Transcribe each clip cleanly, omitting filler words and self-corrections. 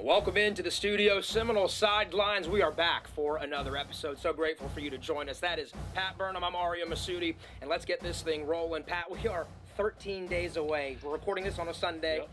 Welcome into the studio, Seminole Sidelines. We are back for another episode. So grateful for you to join us. That is Pat Burnham. I'm Ariya, Massoudi, and let's get this thing rolling. Pat, we are 13 days away. We're recording this on a Sunday. Yep.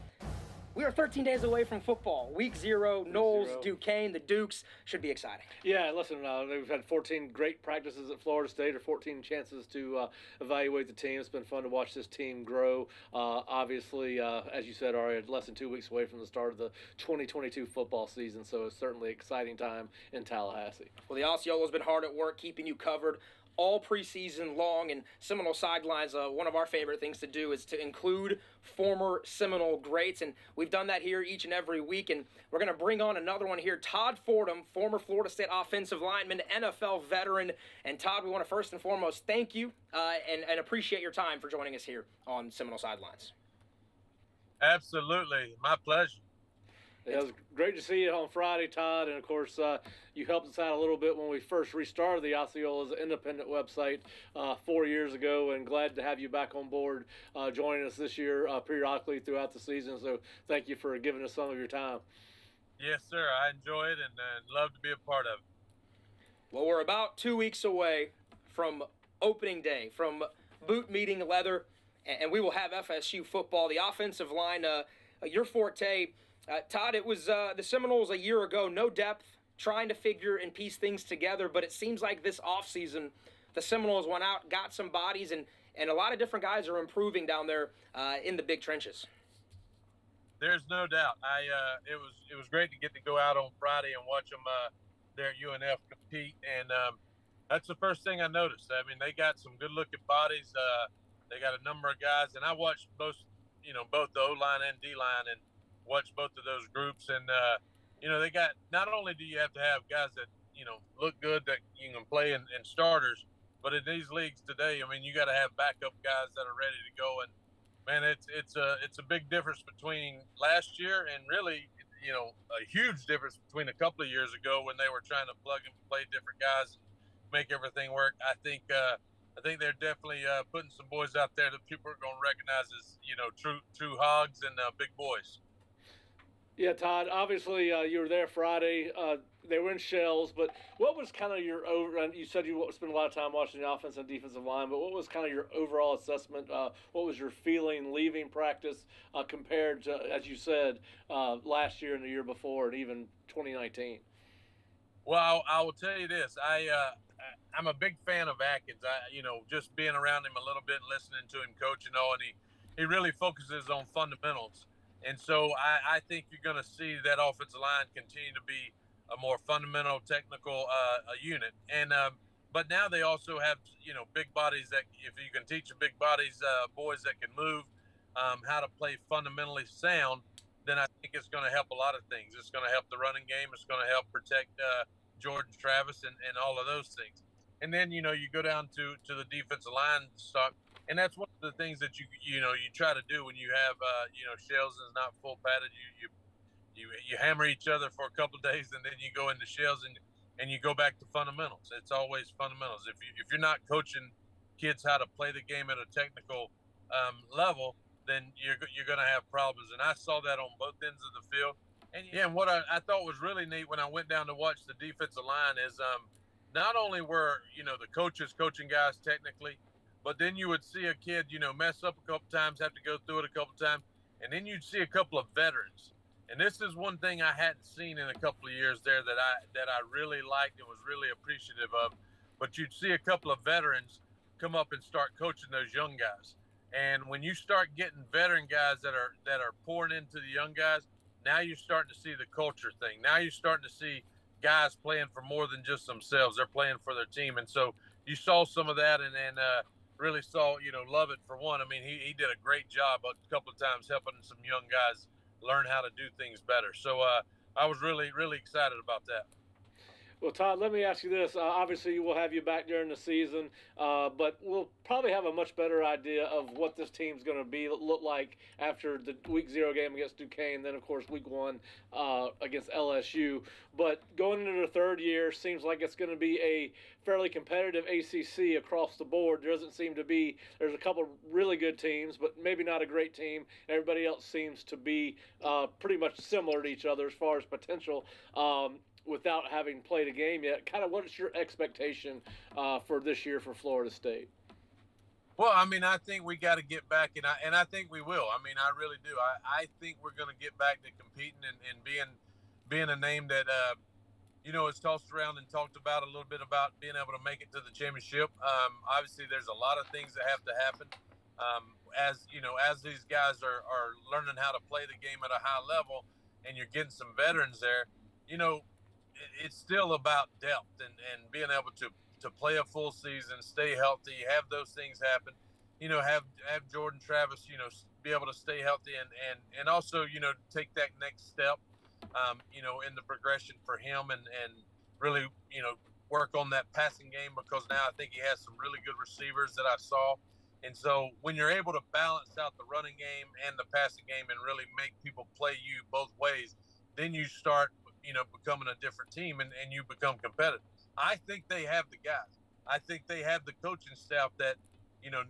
We are 13 days away from football. Week 0, Knowles, Duquesne, the Dukes. Should be exciting. Yeah, listen, we've had 14 great practices at Florida State, or 14 chances to evaluate the team. It's been fun to watch this team grow. Obviously, as you said, Ariya, less than 2 weeks away from the start of the 2022 football season, so it's certainly an exciting time in Tallahassee. Well, the Osceola's been hard at work keeping you covered all preseason long, and Seminole Sidelines, one of our favorite things to do is to include former Seminole greats, and we've done that here each and every week, and we're going to bring on another one here, Todd Fordham, former Florida State offensive lineman, NFL veteran. And Todd, we want to first and foremost thank you and appreciate your time for joining us here on Seminole Sidelines. Absolutely. My pleasure. Yeah, it was great to see you on Friday, Todd, and of course you helped us out a little bit when we first restarted the Osceola's independent website 4 years ago, and glad to have you back on board joining us this year periodically throughout the season, so thank you for giving us some of your time. Yes, sir. I enjoy it and love to be a part of it. Well, we're about 2 weeks away from opening day, from boot meeting leather, and we will have FSU football. The offensive line, your forte. Todd, it was the Seminoles a year ago, no depth, trying to figure and piece things together, but it seems like this offseason, the Seminoles went out, got some bodies, and a lot of different guys are improving down there in the big trenches. There's no doubt. It was great to get to go out on Friday and watch them there at UNF compete, and that's the first thing I noticed. I mean, they got some good-looking bodies. They got a number of guys, and I watched both the O-line and D-line, and watch both of those groups, and they got, not only do you have to have guys that look good that you can play in starters, but in these leagues today, I mean, you got to have backup guys that are ready to go. And man, it's a big difference between last year and really a huge difference between a couple of years ago when they were trying to plug and play different guys and make everything work. I think they're definitely putting some boys out there that people are going to recognize as true hogs and big boys. Yeah, Todd, obviously you were there Friday. They were in shells, but what was kind of your you said you spent a lot of time watching the offensive and defensive line, but what was kind of your overall assessment? What was your feeling leaving practice compared to, as you said, last year and the year before, and even 2019? Well, I will tell you this. I'm a big fan of Atkins. Just being around him a little bit and listening to him coach and all, and he really focuses on fundamentals. And so I think you're going to see that offensive line continue to be a more fundamental, technical unit. And but now they also have big bodies that, if you can teach the big bodies, boys that can move, how to play fundamentally sound, then I think it's going to help a lot of things. It's going to help the running game. It's going to help protect Jordan Travis and all of those things. And then you go down to the defensive line stock. And that's one of the things that you try to do when you have shells is not full padded. You hammer each other for a couple of days, and then you go into shells and you go back to fundamentals. It's always fundamentals. If you're not coaching kids how to play the game at a technical level, then you're going to have problems. And I saw that on both ends of the field. And what I thought was really neat when I went down to watch the defensive line is not only were the coaches coaching guys technically, but then you would see a kid, mess up a couple times, have to go through it a couple times, and then you'd see a couple of veterans. And this is one thing I hadn't seen in a couple of years there that I really liked and was really appreciative of. But you'd see a couple of veterans come up and start coaching those young guys. And when you start getting veteran guys that are pouring into the young guys, now you're starting to see the culture thing. Now you're starting to see guys playing for more than just themselves. They're playing for their team. And so you saw some of that, and really saw, Lovett for one. I mean, he did a great job a couple of times helping some young guys learn how to do things better. So I was really, really excited about that. Well, Todd, let me ask you this. Obviously, we'll have you back during the season, but we'll probably have a much better idea of what this team's going to look like after the Week 0 game against Duquesne, then, of course, Week 1 against LSU. But going into the third year, seems like it's going to be a fairly competitive ACC across the board. There doesn't seem to be – there's a couple really good teams, but maybe not a great team. Everybody else seems to be pretty much similar to each other as far as potential. Without having played a game yet, kind of what's your expectation for this year for Florida State? Well, I mean, I think we got to get back, and I think we will. I mean, I really do. I think we're going to get back to competing and being a name that is tossed around and talked about a little bit about being able to make it to the championship. Obviously, there's a lot of things that have to happen. As these guys are learning how to play the game at a high level, and you're getting some veterans there, it's still about depth and being able to play a full season, stay healthy, have those things happen, have Jordan Travis, be able to stay healthy and also, take that next step, in the progression for him and really, work on that passing game, because now I think he has some really good receivers that I saw. And so when you're able to balance out the running game and the passing game and really make people play you both ways, then you start becoming a different team and you become competitive. I think they have the guys. I think they have the coaching staff that,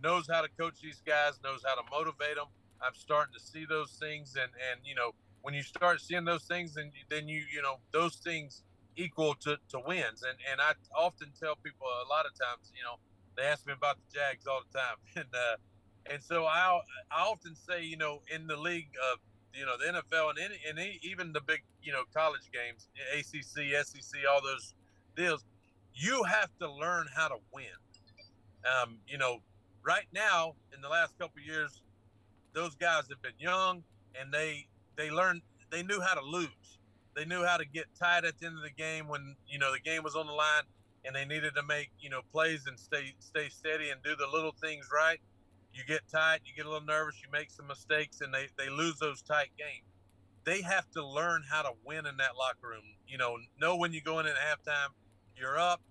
knows how to coach these guys, knows how to motivate them. I'm starting to see those things. And when you start seeing those things, then those things equal to wins. And I often tell people a lot of times, they ask me about the Jags all the time. And so I often say, in the league of, the NFL and even the big, college games, ACC, SEC, all those deals, you have to learn how to win. Right now, in the last couple of years, those guys have been young and they knew how to lose. They knew how to get tight at the end of the game when, the game was on the line and they needed to make, plays and stay steady and do the little things right. You get tight, you get a little nervous, you make some mistakes, and they lose those tight games. They have to learn how to win in that locker room. Know when you go in at halftime, you're up,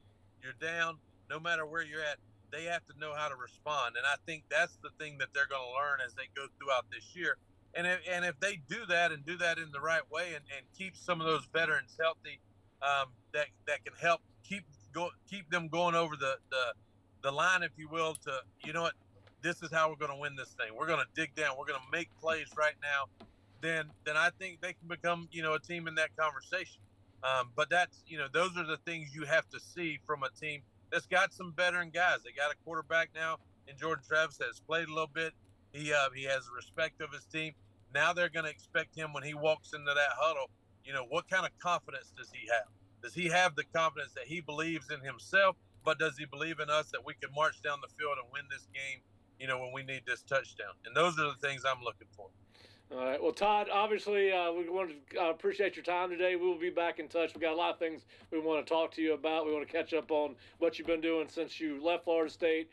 you're down, no matter where you're at, they have to know how to respond. And I think that's the thing that they're going to learn as they go throughout this year. And if they do that and do that in the right way and keep some of those veterans healthy, that can help keep them going over the line, if you will, to, this is how we're going to win this thing. We're going to dig down. We're going to make plays right now. Then I think they can become, a team in that conversation. But that's, those are the things you have to see from a team that's got some veteran guys. They got a quarterback now in Jordan Travis that's played a little bit. He has respect of his team. Now they're going to expect him when he walks into that huddle, what kind of confidence does he have? Does he have the confidence that he believes in himself, but does he believe in us that we can march down the field and win this game, when we need this touchdown? And those are the things I'm looking for. All right. Well, Todd, obviously, we want to appreciate your time today. We'll be back in touch. We've got a lot of things we want to talk to you about. We want to catch up on what you've been doing since you left Florida State.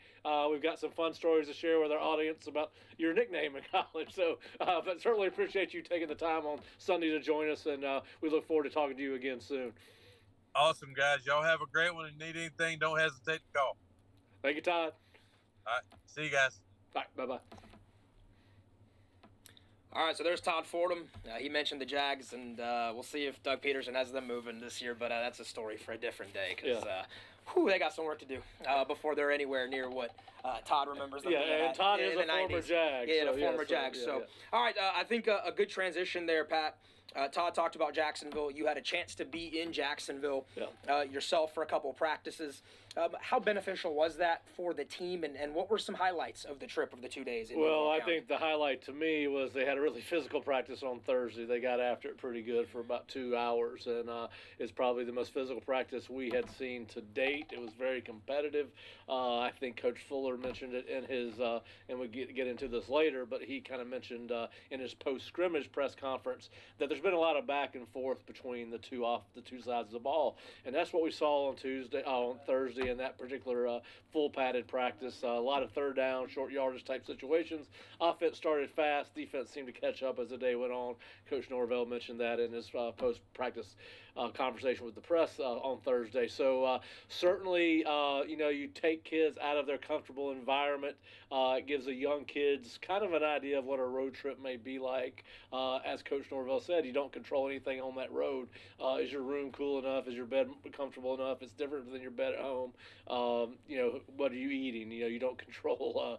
We've got some fun stories to share with our audience about your nickname in college. So, but certainly appreciate you taking the time on Sunday to join us, and we look forward to talking to you again soon. Awesome, guys. Y'all have a great one. If you need anything, don't hesitate to call. Thank you, Todd. All right. See you guys. All right. Bye-bye. All right, so there's Todd Fordham. He mentioned the Jags, and we'll see if Doug Peterson has them moving this year, but that's a story for a different day because they got some work to do before they're anywhere near what Todd remembers them. Yeah, and Todd is a former Jag. Yeah, a former Jag. So, all right, I think a good transition there, Pat. Todd talked about Jacksonville. You had a chance to be in Jacksonville yourself for a couple of practices. How beneficial was that for the team, and what were some highlights of the trip of the 2 days? Well, I think the highlight to me was they had a really physical practice on Thursday. They got after it pretty good for about 2 hours, and it's probably the most physical practice we had seen to date. It was very competitive. I think Coach Fuller Fuller mentioned it in his, and we'll get into this later, but he kind of mentioned in his post-scrimmage press conference that there's been a lot of back and forth between the two sides of the ball, and that's what we saw on Thursday in that particular full padded practice. A lot of third down, short yardage type situations. Offense started fast. Defense seemed to catch up as the day went on. Coach Norvell mentioned that in his post-practice conversation with the press on Thursday. So certainly, you take kids out of their comfortable environment. It gives the young kids kind of an idea of what a road trip may be like. As Coach Norvell said, you don't control anything on that road. Is your room cool enough? Is your bed comfortable enough? It's different than your bed at home. What are you eating? You don't control,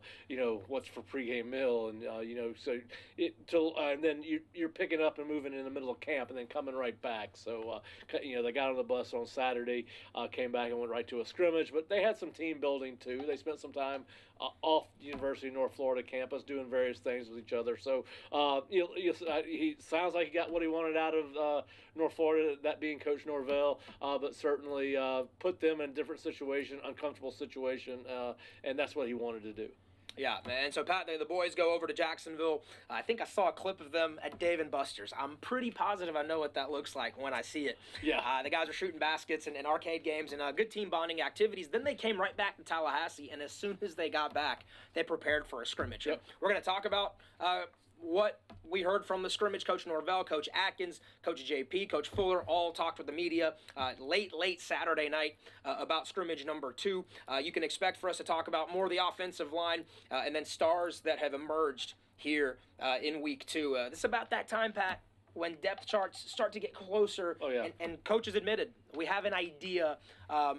what's for pregame meal. And, and then you're picking up and moving in the middle of camp and then coming right back. So, they got on the bus on Saturday, came back and went right to a scrimmage. But they had some team building, too. They spent some time off the University of North Florida campus doing various things with each other. So, he sounds like he got what he wanted out of North Florida, that being Coach Norvell, but certainly put them in different situation, uncomfortable situation, and that's what he wanted to do. Yeah, man. So, Pat, the boys go over to Jacksonville. I think I saw a clip of them at Dave & Buster's. I'm pretty positive I know what that looks like when I see it. Yeah. The guys are shooting baskets and arcade games and good team bonding activities. Then they came right back to Tallahassee, and as soon as they got back, they prepared for a scrimmage. Yep. We're going to talk about what we heard from the scrimmage. Coach Norvell, Coach Atkins, Coach JP, Coach Fuller all talked with the media late Saturday night about scrimmage number 2. You can expect for us to talk about more of the offensive line and then stars that have emerged here in week 2. This is about that time, Pat, when depth charts start to get closer. Oh, yeah. And coaches admitted we have an idea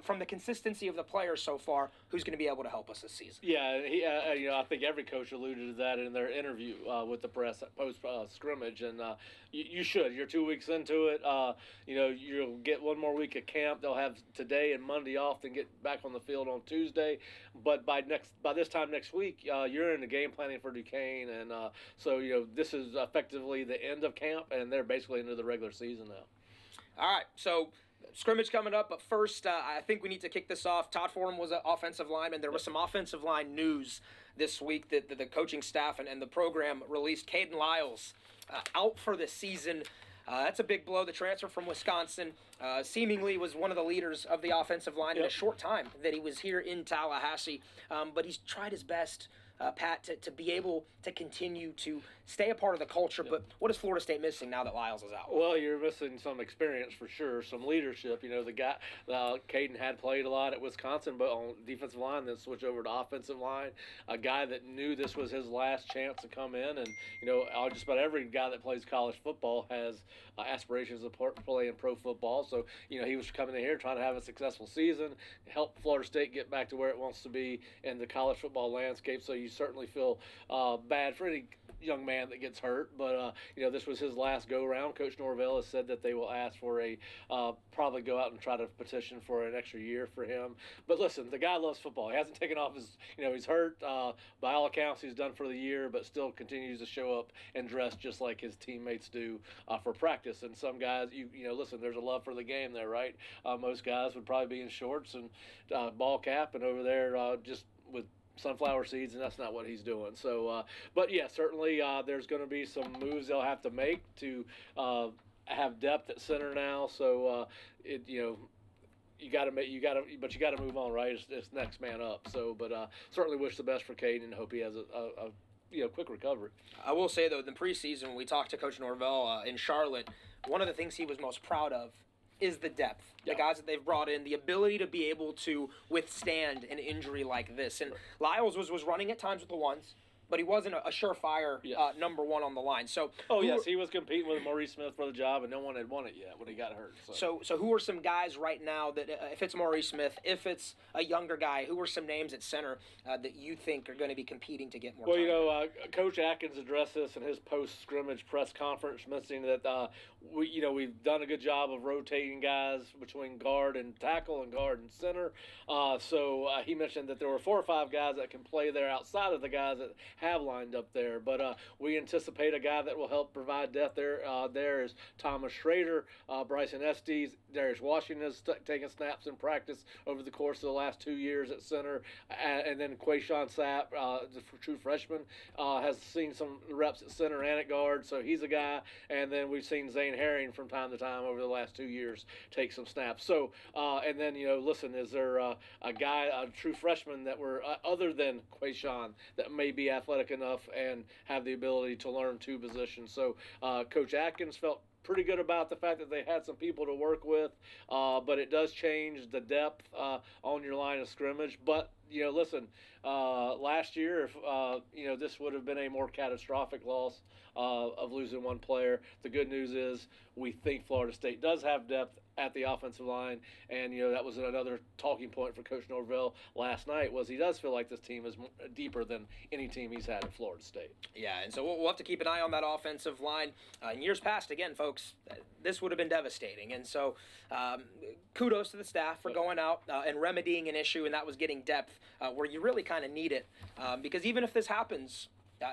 from the consistency of the players so far who's going to be able to help us this season. Yeah, I think every coach alluded to that in their interview with the press post scrimmage, and you should. You're 2 weeks into it. You'll get one more week of camp. They'll have today and Monday off, then get back on the field on Tuesday. But by this time next week, you're in the game planning for Duquesne, and so this is effectively the end of camp, and they're basically into the regular season now. All right, so scrimmage coming up, but first, I think we need to kick this off. Todd Fordham was an offensive lineman. There was some offensive line news this week that the coaching staff and the program released. Caden Lyles out for the season. That's a big blow. The transfer from Wisconsin seemingly was one of the leaders of the offensive line in a short time that he was here in Tallahassee. But he's tried his best, Pat, to be able to continue to stay a part of the culture. But what is Florida State missing now that Lyles is out? Well, you're missing some experience for sure, some leadership. The guy, Caden had played a lot at Wisconsin, but on defensive line, then switched over to offensive line. A guy that knew this was his last chance to come in, and just about every guy that plays college football has aspirations of playing pro football. So he was coming in here trying to have a successful season, help Florida State get back to where it wants to be in the college football landscape. So you certainly feel bad for any young man that gets hurt, but this was his last go round. Coach Norvell has said that they will ask for probably go out and try to petition for an extra year for him. But listen, the guy loves football. He hasn't taken off his, he's hurt. By all accounts, he's done for the year, but still continues to show up and dress just like his teammates do for practice. And some guys, listen, there's a love for the game there, right? Most guys would probably be in shorts and ball cap and over there just with sunflower seeds, and that's not what he's doing. So, but yeah, certainly there's going to be some moves they'll have to make to have depth at center now. So, you got to move on, right? It's next man up. So, but certainly wish the best for Caden and hope he has a quick recovery. I will say though, in the preseason, when we talked to Coach Norvell in Charlotte, one of the things he was most proud of is the depth. The guys that they've brought in, the ability to be able to withstand an injury like this. And Lyles was running at times with the ones, but he wasn't a surefire number one on the line. So, he was competing with Maurice Smith for the job, and no one had won it yet when he got hurt. So who are some guys right now that, if it's Maurice Smith, if it's a younger guy, who are some names at center that you think are going to be competing to get more time? Well, Coach Atkins addressed this in his post-scrimmage press conference, mentioning that we've done a good job of rotating guys between guard and tackle and guard and center. So he mentioned that there were 4 or 5 guys that can play there outside of the guys that have lined up there. But we anticipate a guy that will help provide depth there. There is Thomas Schrader, Bryson Estes, Darius Washington has taken snaps in practice over the course of the last 2 years at center, and then Quayshawn Sapp, the true freshman, has seen some reps at center and at guard, so he's a guy. And then we've seen Zane Herring from time to time over the last 2 years take some snaps. So, and then, listen, is there a guy, a true freshman that we're, other than Quayshawn, that may be athletic enough and have the ability to learn two positions? So Coach Atkins felt pretty good about the fact that they had some people to work with, but it does change the depth on your line of scrimmage. But, listen, last year, if, this would have been a more catastrophic loss of losing one player. The good news is we think Florida State does have depth at the offensive line, and that was another talking point for Coach Norvell last night, was he does feel like this team is deeper than any team he's had at Florida State. Yeah, and so we'll have to keep an eye on that offensive line. In years past, again, folks, this would have been devastating, and so kudos to the staff for going out and remedying an issue, and that was getting depth where you really kind of need it, because even if this happens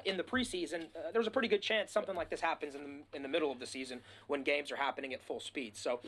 in the preseason, there's a pretty good chance something like this happens in the middle of the season when games are happening at full speed. So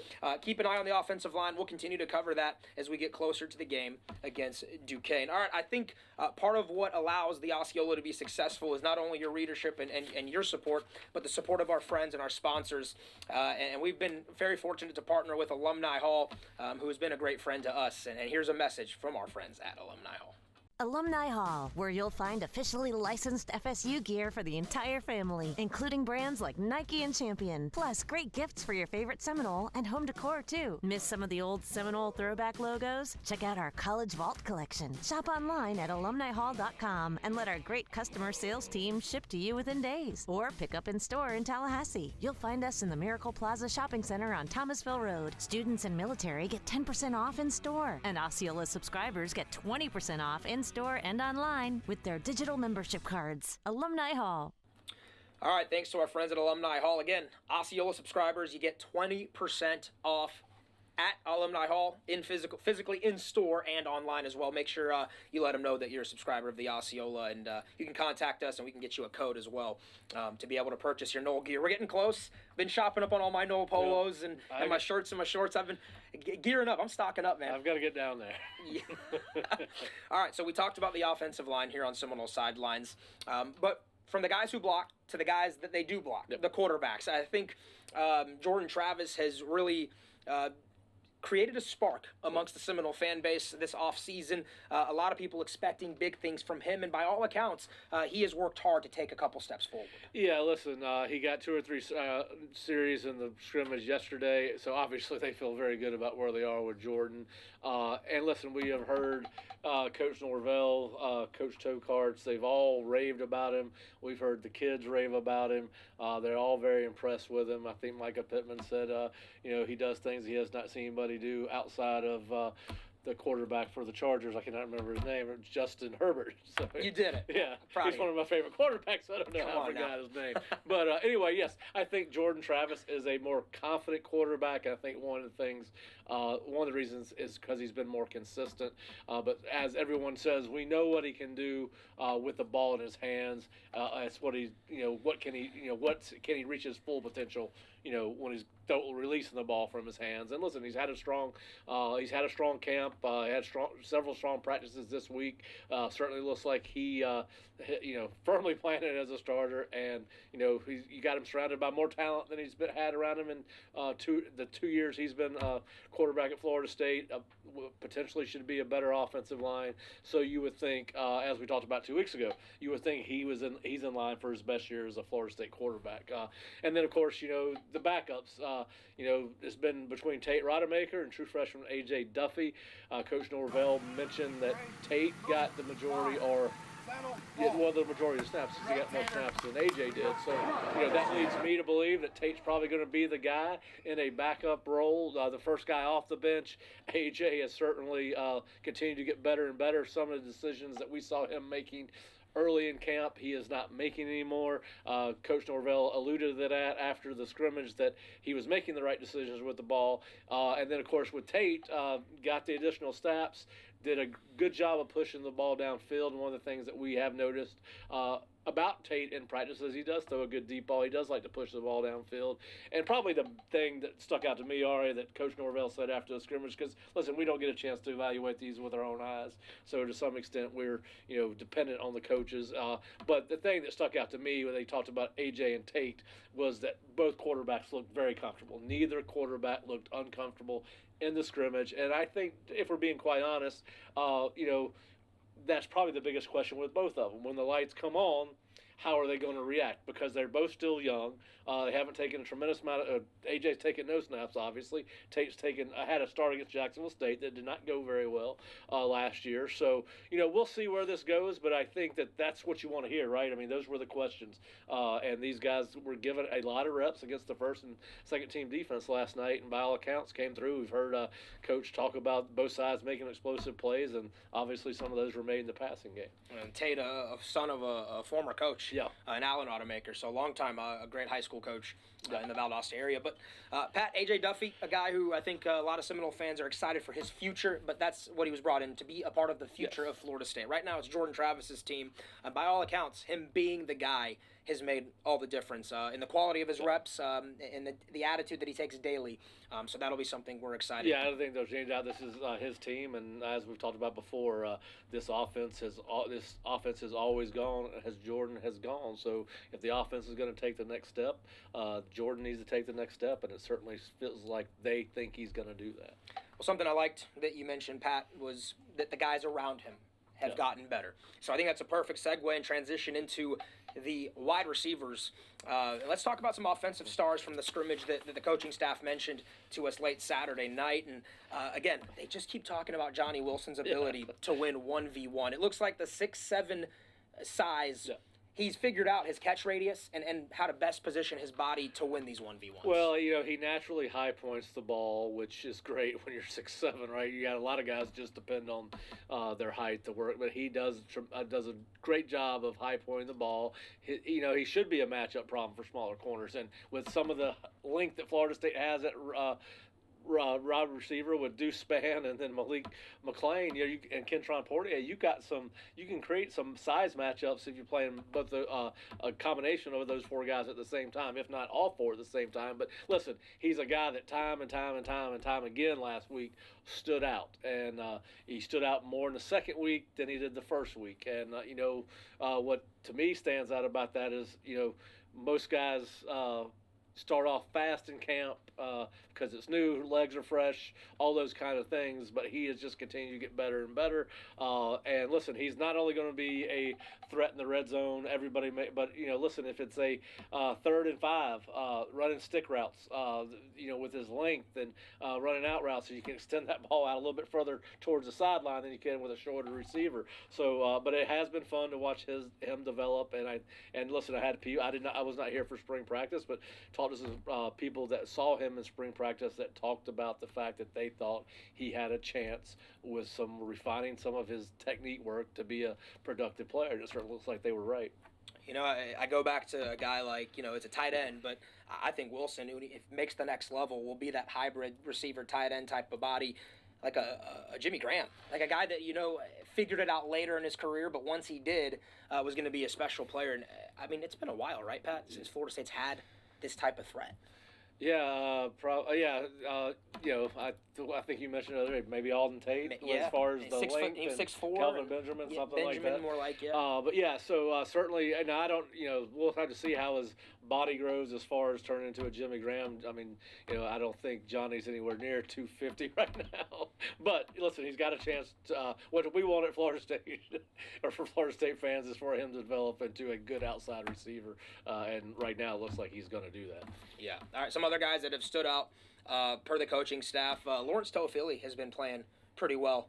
keep an eye on the offensive line. We'll continue to cover that as we get closer to the game against Duquesne. All right, I think part of what allows the Osceola to be successful is not only your readership and your support, but the support of our friends and our sponsors. And we've been very fortunate to partner with Alumni Hall, who has been a great friend to us. And here's a message from our friends at Alumni Hall. Alumni Hall, where you'll find officially licensed FSU gear for the entire family, including brands like Nike and Champion, plus great gifts for your favorite Seminole and home decor too. Miss some of the old Seminole throwback logos? Check out our College Vault collection. Shop online at alumnihall.com and let our great customer sales team ship to you within days, or pick up in store in Tallahassee. You'll find us in the Miracle Plaza Shopping Center on Thomasville Road. Students and military get 10% off in store, and Osceola subscribers get 20% off in store and online with their digital membership cards. Alumni Hall. All right, thanks to our friends at Alumni Hall. Again, Osceola subscribers, you get 20% off at Alumni Hall, physically in store and online as well. Make sure you let them know that you're a subscriber of the Osceola, and you can contact us and we can get you a code as well to be able to purchase your Knoll gear. We're getting close. Been shopping up on all my Knoll polos and my shirts and my shorts. I've been gearing up. I'm stocking up, man. I've got to get down there. Yeah. All right, so we talked about the offensive line here on Seminole Sidelines, but from the guys who block to the guys that they do block, the quarterbacks, I think Jordan Travis has really created a spark amongst the Seminole fan base this offseason. A lot of people expecting big things from him, and by all accounts, he has worked hard to take a couple steps forward. Yeah, listen, he got 2 or 3 series in the scrimmage yesterday, so obviously they feel very good about where they are with Jordan. And listen, we have heard Coach Norvell, Coach Tokarts, they've all raved about him. We've heard the kids rave about him. They're all very impressed with him. I think Micah Pittman said, he does things he has not seen anybody do outside of the quarterback for the Chargers. I cannot remember his name. It's Justin Herbert. So, you did it. Yeah. He's one of my favorite quarterbacks. I don't know how I forgot his name. But anyway, yes, I think Jordan Travis is a more confident quarterback. I think one of the reasons is because he's been more consistent. But as everyone says, we know what he can do with the ball in his hands. It's what what can he reach his full potential, when he's releasing the ball from his hands. And listen, he's had a strong camp. He had several strong practices this week. Certainly looks like he firmly planted as a starter, and you got him surrounded by more talent than he's had around him in the 2 years he's been quarterback at Florida State. Potentially should be a better offensive line. So you would think, as we talked about 2 weeks ago, you would think he's in line for his best year as a Florida State quarterback. And then of course the backups. It's been between Tate Rodemaker and true freshman A.J. Duffy. Coach Norvell mentioned that Tate got the majority, the majority of snaps. He got more snaps than A.J. did. So, that leads me to believe that Tate's probably going to be the guy in a backup role, the first guy off the bench. A.J. has certainly continued to get better and better. Some of the decisions that we saw him making early in camp, he is not making anymore. Coach Norvell alluded to that after the scrimmage, that he was making the right decisions with the ball. And then, of course, with Tate, got the additional snaps, did a good job of pushing the ball downfield. And one of the things that we have noticed about Tate in practices. He does throw a good deep ball. He does like to push the ball downfield. And probably the thing that stuck out to me, Ariya, that Coach Norvell said after the scrimmage, because, listen, we don't get a chance to evaluate these with our own eyes. So to some extent, we're, dependent on the coaches. But the thing that stuck out to me when they talked about A.J. and Tate was that both quarterbacks looked very comfortable. Neither quarterback looked uncomfortable in the scrimmage. And I think, if we're being quite honest, that's probably the biggest question with both of them. When the lights come on, how are they going to react? Because they're both still young. They haven't taken a tremendous amount of AJ's taken no snaps, obviously. Tate's had a start against Jacksonville State that did not go very well last year. So, we'll see where this goes, but I think that's what you want to hear, right? I mean, those were the questions. And these guys were given a lot of reps against the first and second team defense last night, and by all accounts came through. We've heard Coach talk about both sides making explosive plays, and obviously some of those were made in the passing game. And Tate, a son of a former coach, yeah, an Allen automaker, so a long time, a great high school coach in the Valdosta area. But Pat, A.J. Duffy, a guy who I think a lot of Seminole fans are excited for his future, but that's what he was brought in to be a part of the future of Florida State. Right now it's Jordan Travis's team. By all accounts, him being the guy has made all the difference in the quality of his reps, and the attitude that he takes daily. So that'll be something we're excited about. Yeah, I think there's no doubt this is his team, and as we've talked about before, this offense has always gone as Jordan has gone. So if the offense is going to take the next step, Jordan needs to take the next step, and it certainly feels like they think he's going to do that. Well, something I liked that you mentioned, Pat, was that the guys around him have gotten better. So I think that's a perfect segue and transition into the wide receivers. Let's talk about some offensive stars from the scrimmage that the coaching staff mentioned to us late Saturday night. And again, they just keep talking about Johnny Wilson's ability to win 1v1. It looks like the 6'7" size. Yeah. He's figured out his catch radius and how to best position his body to win these 1v1s. Well, he naturally high points the ball, which is great when you're 6'7", right? You got a lot of guys just depend on their height to work, but he does a great job of high pointing the ball. He should be a matchup problem for smaller corners, and with some of the length that Florida State has at wide receiver with Deuce Spann and then Malik McClain, and Kentron Portier, you can create some size matchups if you're playing both a combination of those four guys at the same time, if not all four at the same time. But listen, he's a guy that time and time again last week stood out, and he stood out more in the second week than he did the first week. And what to me stands out about that is most guys start off fast in camp because it's new, legs are fresh, all those kind of things, but he has just continued to get better and better. And listen, he's not only going to be a threat in the red zone, but listen, if it's a 3rd and 5, running stick routes, with his length and running out routes, so you can extend that ball out a little bit further towards the sideline than you can with a shorter receiver. So, but it has been fun to watch him develop. And listen, I was not here for spring practice, but talked to some people that saw him in spring practice that talked about the fact that they thought he had a chance with some refining some of his technique work to be a productive player. It certainly looks like they were right. I go back to a guy like, it's a tight end, but I think Wilson, if he makes the next level, will be that hybrid receiver tight end type of body, like a Jimmy Graham, like a guy that, figured it out later in his career, but once he did, was going to be a special player. And I mean, it's been a while, right, Pat, since Florida State's had this type of threat. Yeah, I think you mentioned earlier maybe Alden Tate as far as the length, and 6'4", Kelvin Benjamin, something like that. Benjamin, more like, yeah. But yeah, so certainly, and I don't, we'll have to see how his body grows as far as turning into a Jimmy Graham. I mean, I don't think Johnny's anywhere near 250 right now. But listen, he's got a chance to, what we want at Florida State, or for Florida State fans, is for him to develop into a good outside receiver. And right now it looks like he's going to do that. Yeah. All right, some other guys that have stood out per the coaching staff. Lawrence Toafili has been playing pretty well.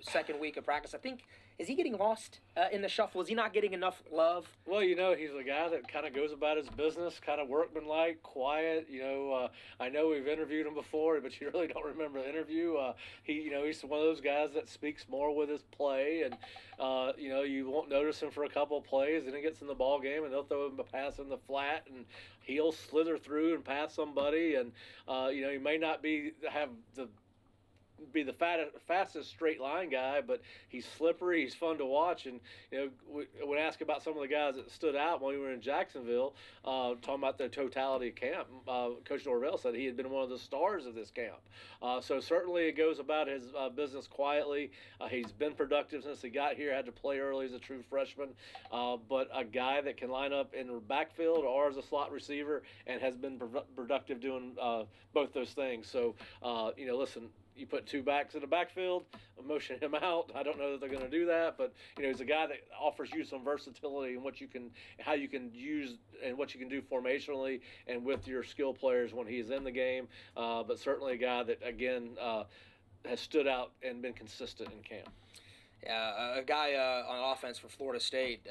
Second week of practice. I think, is he getting lost in the shuffle? Is he not getting enough love? Well, he's a guy that kind of goes about his business, kind of workmanlike, quiet. I know we've interviewed him before, but you really don't remember the interview. He's one of those guys that speaks more with his play, and you won't notice him for a couple of plays, and he gets in the ball game, and they'll throw him a pass in the flat, and he'll slither through and pass somebody, and he may not have the be the fastest straight line guy, but he's slippery. He's fun to watch. And, when asked about some of the guys that stood out when we were in Jacksonville, talking about the totality of camp, Coach Norvell said he had been one of the stars of this camp. So certainly it goes about his business quietly. He's been productive since he got here, had to play early as a true freshman, but a guy that can line up in the backfield or as a slot receiver and has been productive doing both those things. So, listen, you put two backs in the backfield, motion him out. I don't know that they're going to do that, but he's a guy that offers you some versatility in how you can use and what you can do formationally and with your skill players when he's in the game. But certainly a guy that again has stood out and been consistent in camp. Yeah, a guy on offense for Florida State,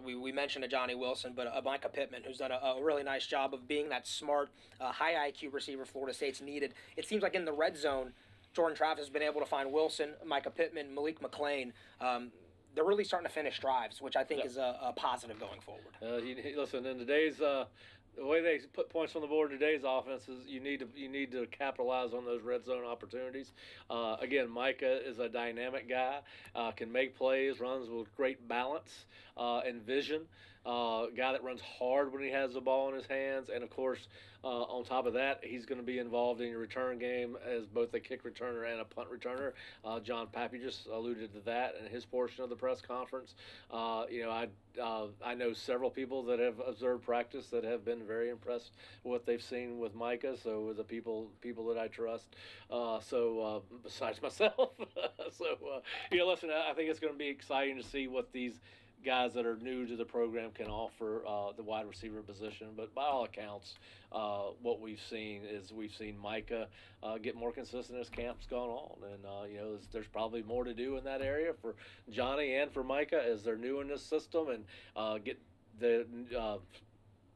we mentioned a Johnny Wilson, but a Micah Pittman who's done a really nice job of being that smart, high IQ receiver Florida State's needed. It seems like in the red zone, Jordan Travis has been able to find Wilson, Micah Pittman, Malik McClain. They're really starting to finish drives, which I think is a positive going forward. Listen, in today's the way they put points on the board in today's offense is you need to capitalize on those red zone opportunities. Again, Micah is a dynamic guy, can make plays, runs with great balance and vision. Guy that runs hard when he has the ball in his hands, and of course, on top of that, he's going to be involved in your return game as both a kick returner and a punt returner. John Pappy just alluded to that in his portion of the press conference. I know several people that have observed practice that have been very impressed with what they've seen with Micah. So the people that I trust. Besides myself, listen, I think it's going to be exciting to see what these guys that are new to the program can offer the wide receiver position. But by all accounts, what we've seen Micah get more consistent as camp's gone on. And, there's probably more to do in that area for Johnny and for Micah as they're new in this system and get the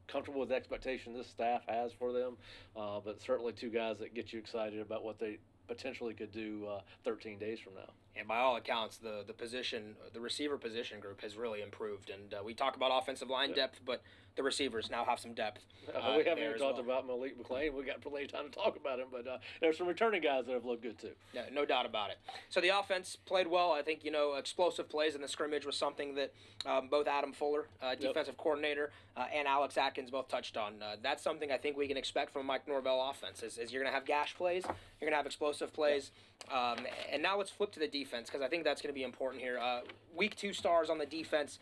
comfortable with the expectation this staff has for them. But certainly two guys that get you excited about what they potentially could do 13 days from now. And by all accounts, the receiver position group has really improved. And we talk about offensive line depth, but the receivers now have some depth. We haven't even talked about Malik McClain. We got plenty of time to talk about him, but there's some returning guys that have looked good too. No doubt about it. So the offense played well. I think explosive plays in the scrimmage was something that both Adam Fuller, defensive coordinator, and Alex Atkins both touched on. That's something I think we can expect from a Mike Norvell offense. Is you're going to have gash plays, you're going to have explosive plays, and now let's flip to the defense because I think that's going to be important here. Week 2 stars on the defense.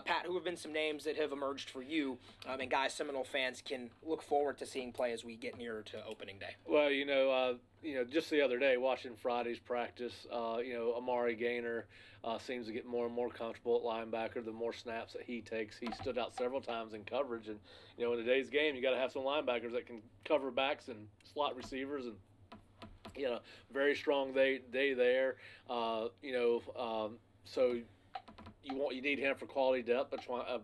Pat, who have been some names that have emerged for you and guys Seminole fans can look forward to seeing play as we get nearer to opening day? Well, just the other day watching Friday's practice, Amari Gaynor seems to get more and more comfortable at linebacker the more snaps that he takes. He stood out several times in coverage, and in today's game you got to have some linebackers that can cover backs and slot receivers, and very strong day there. So you need him for quality depth,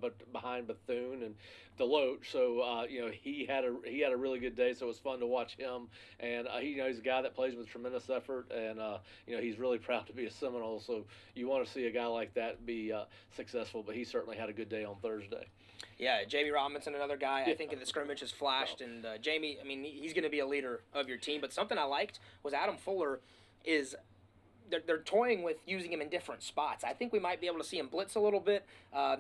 but behind Bethune and Deloach. So he had a really good day. So it was fun to watch him. And he's a guy that plays with tremendous effort, and he's really proud to be a Seminole. So you want to see a guy like that be successful. But he certainly had a good day on Thursday. Yeah, Jamie Robinson, another guy I think in the scrimmage has flashed. And Jamie, he's going to be a leader of your team. But something I liked was Adam Fuller is – they're toying with using him in different spots. I think we might be able to see him blitz a little bit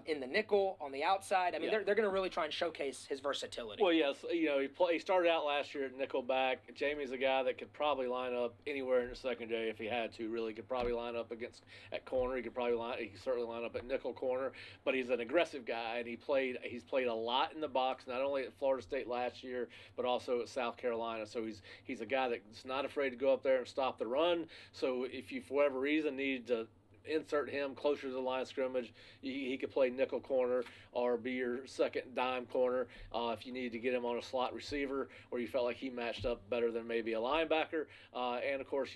in the nickel, on the outside. They're going to really try and showcase his versatility. Well, yes, he started out last year at nickel back. Jamie's a guy that could probably line up anywhere in the secondary if he had to. Really, could probably line up at corner. He could certainly line up at nickel corner. But he's an aggressive guy, and he's played a lot in the box, not only at Florida State last year, but also at South Carolina. So he's a guy that's not afraid to go up there and stop the run. So if you, for whatever reason, need to insert him closer to the line of scrimmage, he could play nickel corner or be your second dime corner if you need to get him on a slot receiver where you felt like he matched up better than maybe a linebacker. And of course,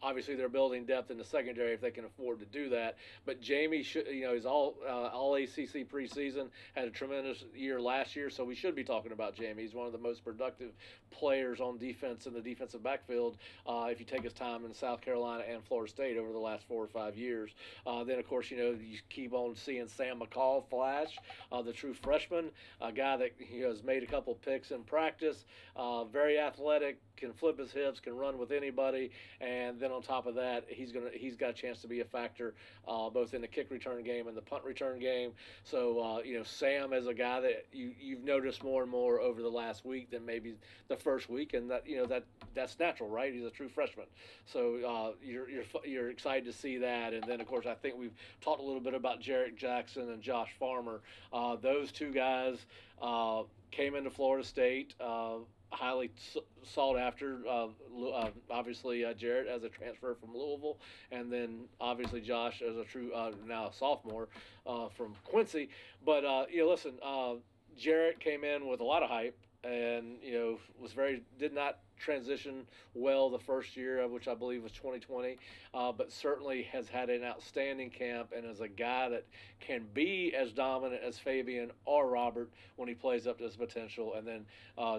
obviously they're building depth in the secondary if they can afford to do that. But Jamie should, he's all ACC preseason, had a tremendous year last year, so we should be talking about Jamie. He's one of the most productive players on defense in the defensive backfield if you take his time in South Carolina and Florida State over the last 4 or 5 years. Then, of course, you keep on seeing Sam McCall flash, the true freshman, a guy that has made a couple picks in practice, very athletic, can flip his hips, can run with anybody, and then on top of that, he's got a chance to be a factor both in the kick return game and the punt return game. So Sam is a guy that you've noticed more and more over the last week than maybe the first week, and that's natural, right? He's a true freshman, so you're excited to see that. And then of course I think we've talked a little bit about Jarrett Jackson and Josh Farmer. Those two guys came into Florida State, highly sought after. Obviously, Jarrett as a transfer from Louisville, and then obviously Josh as a true now a sophomore from Quincy. But listen, Jarrett came in with a lot of hype, and did not transition well the first year, which I believe was 2020, but certainly has had an outstanding camp and is a guy that can be as dominant as Fabian or Robert when he plays up to his potential. And then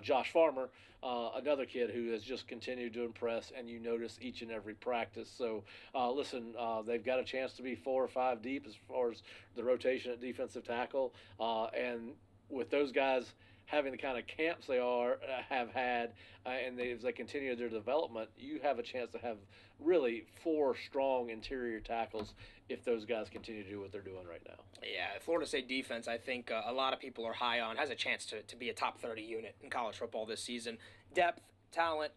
Josh Farmer, another kid who has just continued to impress, and you notice each and every practice. So listen, they've got a chance to be 4 or 5 deep as far as the rotation at defensive tackle, and with those guys having the kind of camps they have had, and as they continue their development, you have a chance to have really 4 strong interior tackles if those guys continue to do what they're doing right now. Yeah, Florida State defense, I think a lot of people are high on, has a chance to be a top 30 unit in college football this season. Depth, talent,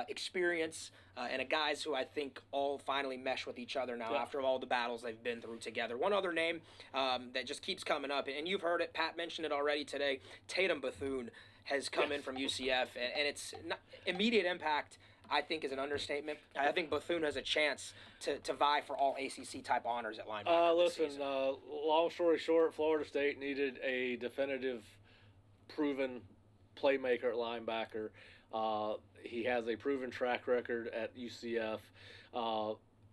experience, and guys who I think all finally mesh with each other now after all the battles they've been through together. One other name that just keeps coming up, and you've heard it, Pat mentioned it already today, Tatum Bethune has come in from UCF, and it's not, immediate impact, I think, is an understatement. I think Bethune has a chance to vie for all ACC-type honors at linebacker Listen, long story short, Florida State needed a definitive, proven playmaker at linebacker. He has a proven track record at UCF.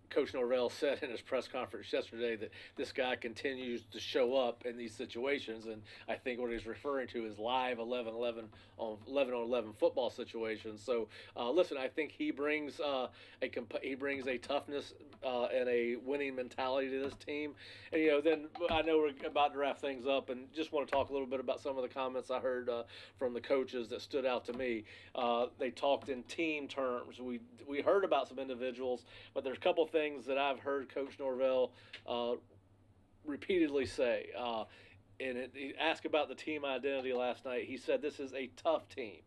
Coach Norvell said in his press conference yesterday that this guy continues to show up in these situations, and I think what he's referring to is live 11-11 on 11-on-11 football situations. So listen, I think he brings a toughness and a winning mentality to this team. And then I know we're about to wrap things up, and just want to talk a little bit about some of the comments I heard from the coaches that stood out to me. They talked in team terms. We heard about some individuals, but there's a couple things that I've heard Coach Norvell repeatedly say. And he asked about the team identity last night. He said this is a tough team.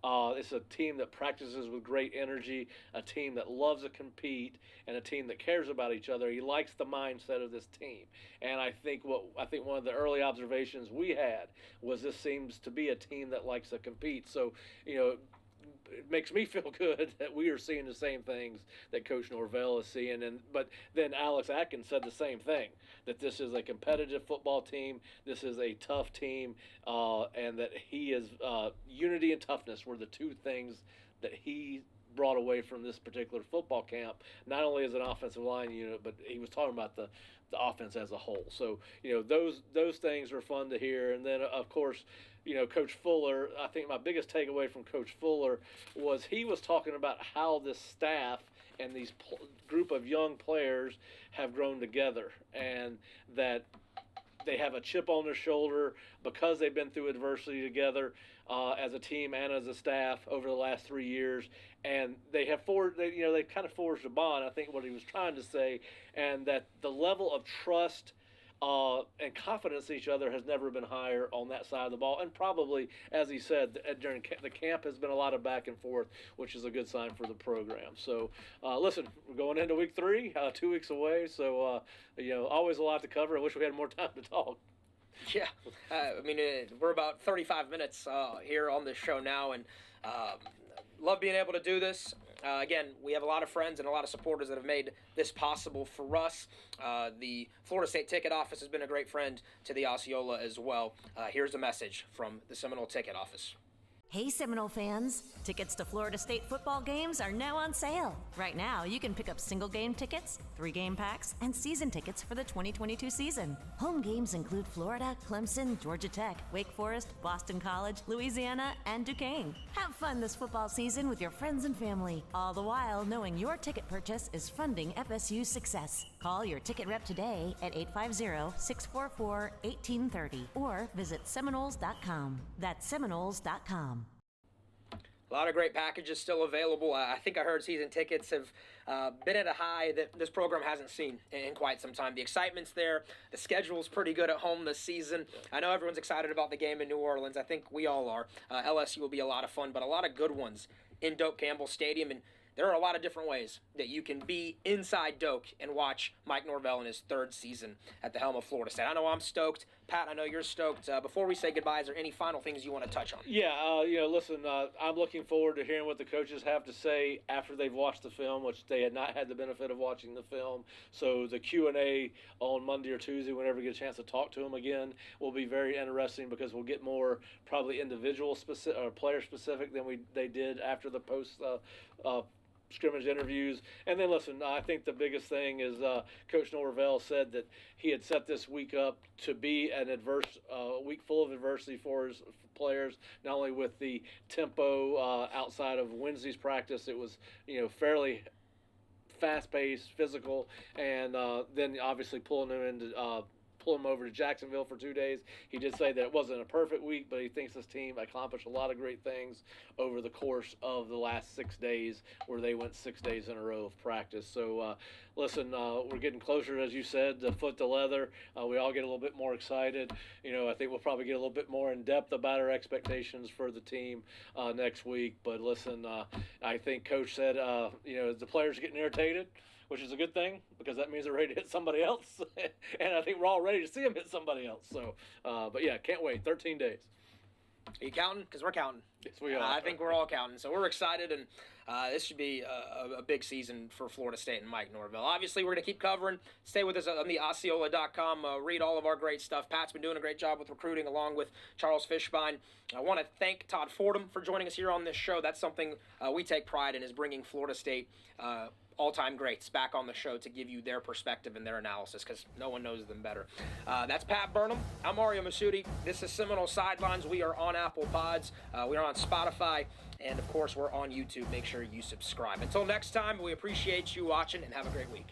It's a team that practices with great energy, a team that loves to compete, and a team that cares about each other. He likes the mindset of this team. And I think one of the early observations we had was this seems to be a team that likes to compete. So, it makes me feel good that we are seeing the same things that Coach Norvell is seeing. But then Alex Atkins said the same thing, that this is a competitive football team, this is a tough team, and that he is unity and toughness were the two things that he brought away from this particular football camp, not only as an offensive line unit, but he was talking about the offense as a whole. So, those things are fun to hear. And then, of course, Coach Fuller, I think my biggest takeaway from Coach Fuller was he was talking about how this staff and these group of young players have grown together, and that they have a chip on their shoulder because they've been through adversity together as a team and as a staff over the last 3 years, and they have they've kind of forged a bond. I think what he was trying to say, and that the level of trust and confidence in each other has never been higher on that side of the ball. And probably, as he said, during the camp has been a lot of back and forth, which is a good sign for the program. So, listen, we're going into week 3, 2 weeks away. So, always a lot to cover. I wish we had more time to talk. Yeah, we're about 35 minutes here on this show now, and love being able to do this. Again, we have a lot of friends and a lot of supporters that have made this possible for us. The Florida State Ticket Office has been a great friend to the Osceola as well. Here's a message from the Seminole Ticket Office. Hey Seminole fans, tickets to Florida State football games are now on sale. Right now, you can pick up single game tickets, 3-game packs, and season tickets for the 2022 season. Home games include Florida, Clemson, Georgia Tech, Wake Forest, Boston College, Louisiana, and Duquesne. Have fun this football season with your friends and family, all the while knowing your ticket purchase is funding FSU's success. Call your ticket rep today at 850-644-1830 or visit Seminoles.com. That's Seminoles.com. A lot of great packages still available. I think I heard season tickets have been at a high that this program hasn't seen in quite some time. The excitement's there. The schedule's pretty good at home this season. I know everyone's excited about the game in New Orleans. I think we all are. LSU will be a lot of fun, but a lot of good ones in Doak Campbell Stadium. And there are a lot of different ways that you can be inside Doak and watch Mike Norvell in his 3rd season at the helm of Florida State. I know I'm stoked. Pat, I know you're stoked. Before we say goodbye, is there any final things you want to touch on? Yeah, listen, I'm looking forward to hearing what the coaches have to say after they've watched the film, which they had not had the benefit of watching the film. So the Q&A on Monday or Tuesday, whenever we get a chance to talk to them again, will be very interesting because we'll get more probably individual specific or player specific than they did after the post scrimmage interviews. And then listen, I think the biggest thing is Coach Norvell said that he had set this week up to be an week full of adversity for his players, not only with the tempo outside of Wednesday's practice. It was fairly fast-paced, physical, and then obviously pulling them over to Jacksonville for 2 days. He did say that it wasn't a perfect week, but he thinks this team accomplished a lot of great things over the course of the last 6 days, where they went 6 days in a row of practice. So, listen, we're getting closer, as you said, the foot to leather. We all get a little bit more excited. I think we'll probably get a little bit more in depth about our expectations for the team next week. But listen, I think Coach said, the players are getting irritated, which is a good thing because that means they're ready to hit somebody else. And I think we're all ready to see them hit somebody else. So, but yeah, can't wait. 13 days. Are you counting? Because we're counting. Yes, we are. I think we're all counting. So we're excited, and this should be a big season for Florida State and Mike Norvell. Obviously, we're going to keep covering. Stay with us on the Osceola.com. Read all of our great stuff. Pat's been doing a great job with recruiting along with Charles Fishbein. I want to thank Todd Fordham for joining us here on this show. That's something we take pride in, is bringing Florida State all-time greats back on the show to give you their perspective and their analysis, because no one knows them better. That's Pat Burnham. I'm Ariya Massoudi. This is Seminole Sidelines. We are on Apple Pods. We are on Spotify. And, of course, we're on YouTube. Make sure you subscribe. Until next time, we appreciate you watching, and have a great week.